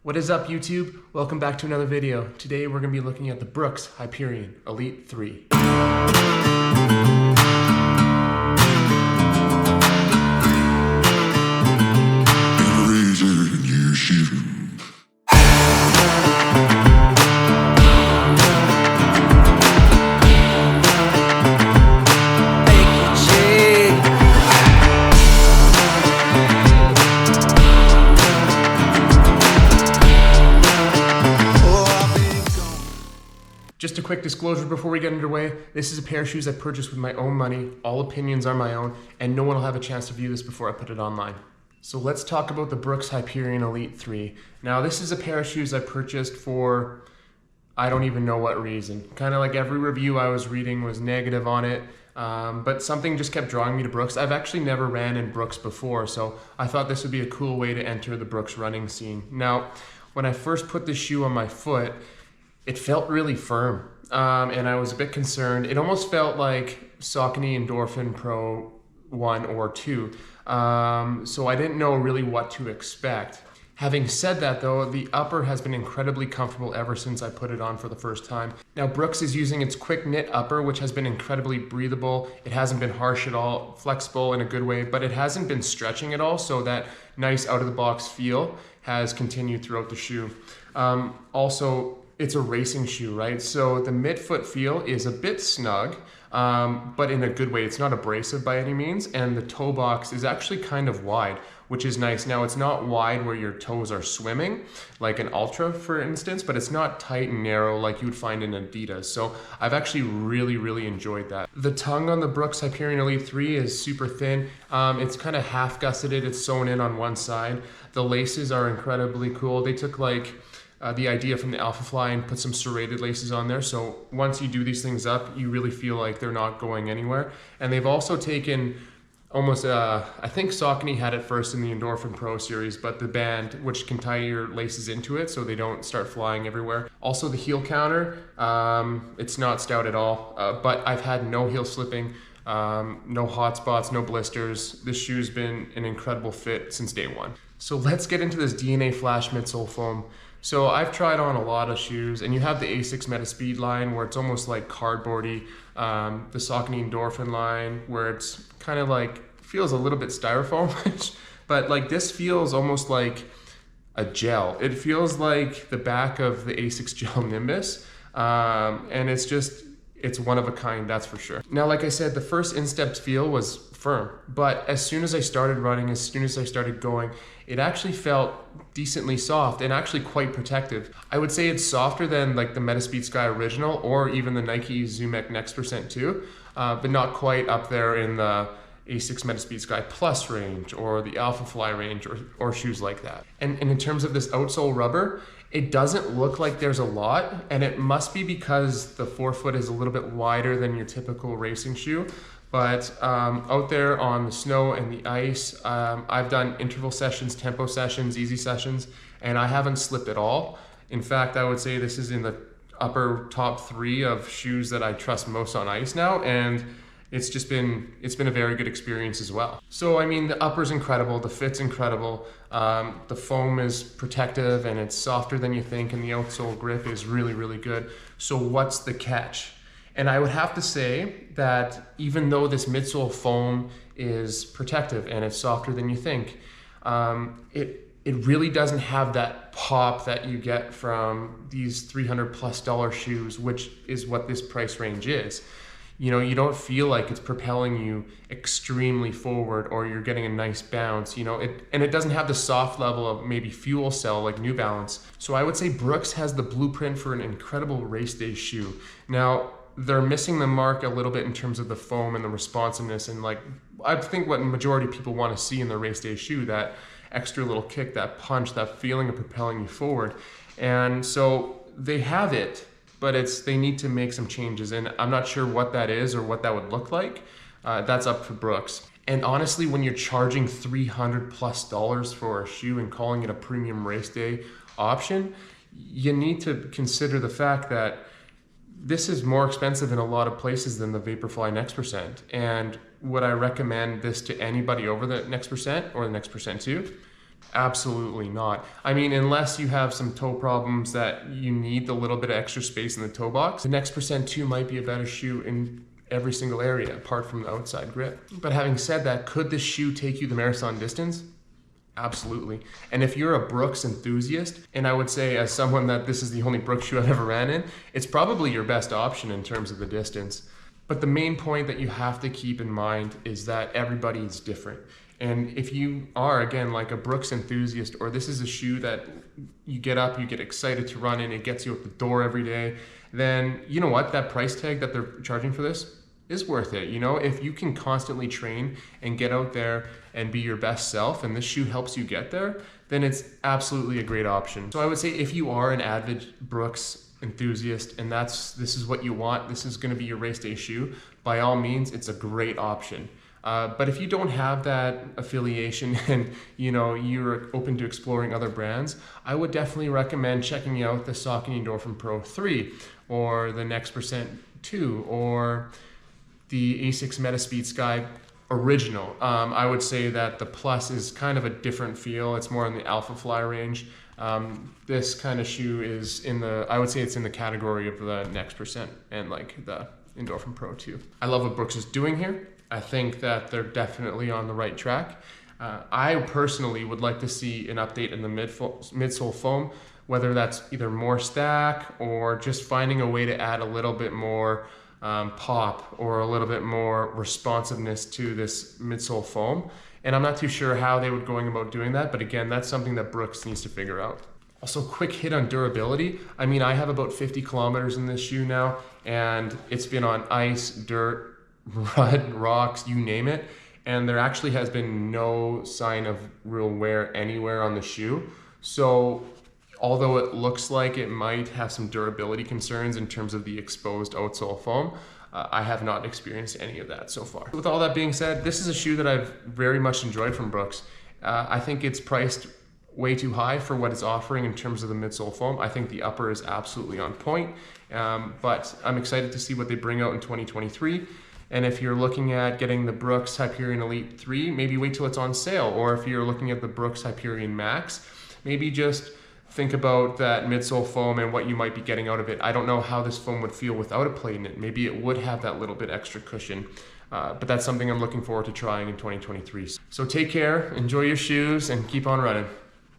What is up, YouTube? Welcome back to another video. Today we're going to be looking at the Brooks Hyperion Elite 3. Just a quick disclosure before we get underway. This is a pair of shoes I purchased with my own money. All opinions are my own, and no one will have a chance to view this before I put it online. So let's talk about the Brooks Hyperion Elite 3. Now, this is a pair of shoes I purchased for, I don't even know what reason. Kind of like every review I was reading was negative on it, but something just kept drawing me to Brooks. I've actually never ran in Brooks before, so I thought this would be a cool way to enter the Brooks running scene. Now, when I first put this shoe on my foot, it felt really firm, and I was a bit concerned. It almost felt like Saucony Endorphin Pro 1 or 2, so I didn't know really what to expect. Having said that though, the upper has been incredibly comfortable ever since I put it on for the first time. Now, Brooks is using its quick knit upper, which has been incredibly breathable. It hasn't been harsh at all, flexible in a good way, but it hasn't been stretching at all, so that nice out of the box feel has continued throughout the shoe. Also, it's a racing shoe, right? So the midfoot feel is a bit snug, but in a good way. It's not abrasive by any means, and the toe box is actually kind of wide, which is nice. Now, it's not wide where your toes are swimming, like an Ultra, for instance, but it's not tight and narrow like you would find in Adidas. So I've actually really enjoyed that. The tongue on the Brooks Hyperion Elite 3 is super thin. It's kind of half gusseted. It's sewn in on one side. The laces are incredibly cool. They took like the idea from the Alpha Fly and put some serrated laces on there. So once you do these things up, you really feel like they're not going anywhere. And they've also taken almost, I think Saucony had it first in the Endorphin Pro series, but the band, which can tie your laces into it so they don't start flying everywhere. Also the heel counter, it's not stout at all, but I've had no heel slipping, no hot spots, no blisters. This shoe's been an incredible fit since day one. So let's get into this DNA Flash midsole foam. So I've tried on a lot of shoes, and you have the Asics Metaspeed line where it's almost like cardboardy, the Saucony Endorphin line where it's kind of like, feels a little bit styrofoam, but like this feels almost like a gel. It feels like the back of the Asics Gel Nimbus, and it's one of a kind, that's for sure. Now, like I said, the first instep feel was firm, but as soon as I started running, as soon as I started going, it actually felt decently soft and actually quite protective. I would say it's softer than like the Metaspeed Sky Original or even the Nike Zoom X Next Percent 2, but not quite up there in the Asics Metaspeed Sky Plus range or the Alpha Fly range or shoes like that. And in terms of this outsole rubber, it doesn't look like there's a lot, and it must be because the forefoot is a little bit wider than your typical racing shoe. But out there on the snow and the ice, I've done interval sessions, tempo sessions, easy sessions, and I haven't slipped at all. In fact, I would say this is in the upper top 3 of shoes that I trust most on ice now, and it's been a very good experience as well. So I mean, the upper's incredible, the fit's incredible, the foam is protective and it's softer than you think, and the outsole grip is really good. So what's the catch? And I would have to say that even though this midsole foam is protective and it's softer than you think, it really doesn't have that pop that you get from these $300+ shoes, which is what this price range is. You know, you don't feel like it's propelling you extremely forward or you're getting a nice bounce, you know, and it doesn't have the soft level of maybe Fuel Cell like New Balance. So I would say Brooks has the blueprint for an incredible race day shoe. Now, they're missing the mark a little bit in terms of the foam and the responsiveness, and like I think what majority of people want to see in the race day shoe, that extra little kick, that punch, that feeling of propelling you forward. And so they have it, but they need to make some changes, and I'm not sure what that is or what that would look like. That's up for Brooks. And honestly, when you're charging $300+ for a shoe and calling it a premium race day option, you need to consider the fact that this is more expensive in a lot of places than the Vaporfly Next Percent. And would I recommend this to anybody over the Next Percent or the Next Percent 2? Absolutely not. I mean, unless you have some toe problems that you need the little bit of extra space in the toe box, the Next Percent 2 might be a better shoe in every single area apart from the outside grip. But having said that, could this shoe take you the marathon distance? Absolutely. And if you're a Brooks enthusiast, and I would say as someone that this is the only Brooks shoe I've ever ran in, it's probably your best option in terms of the distance. But the main point that you have to keep in mind is that everybody is different. And if you are, again, like a Brooks enthusiast, or this is a shoe that you get up, you get excited to run in, it gets you out the door every day, then you know what? That price tag that they're charging for this is worth it. You know, if you can constantly train and get out there and be your best self, and this shoe helps you get there, then it's absolutely a great option. So I would say if you are an avid Brooks enthusiast and this is what you want, this is going to be your race day shoe, by all means, it's a great option. But if you don't have that affiliation and you're open to exploring other brands, I would definitely recommend checking out the Saucony Endorphin Pro 3 or the Next Percent 2 or the Asics Metaspeed Sky Original. I would say that the Plus is kind of a different feel. It's more in the Alpha Fly range. This kind of shoe is I would say it's in the category of the Next Percent and like the Endorphin Pro 2. I love what Brooks is doing here. I think that they're definitely on the right track. I personally would like to see an update in the midsole foam, whether that's either more stack or just finding a way to add a little bit more pop or a little bit more responsiveness to this midsole foam. And I'm not too sure how they would going about doing that, but again, that's something that Brooks needs to figure out. Also, quick hit on durability. I mean, I have about 50 kilometers in this shoe now, and it's been on ice, dirt, mud, rocks, you name it, and there actually has been no sign of real wear anywhere on the shoe. So although it looks like it might have some durability concerns in terms of the exposed outsole foam, I have not experienced any of that so far. With all that being said, this is a shoe that I've very much enjoyed from Brooks. I think it's priced way too high for what it's offering in terms of the midsole foam. I think the upper is absolutely on point, but I'm excited to see what they bring out in 2023. And if you're looking at getting the Brooks Hyperion Elite 3, maybe wait till it's on sale. Or if you're looking at the Brooks Hyperion Max, maybe just think about that midsole foam and what you might be getting out of it. I don't know how this foam would feel without a plate in it. Maybe it would have that little bit extra cushion, but that's something I'm looking forward to trying in 2023. So take care, enjoy your shoes, and keep on running.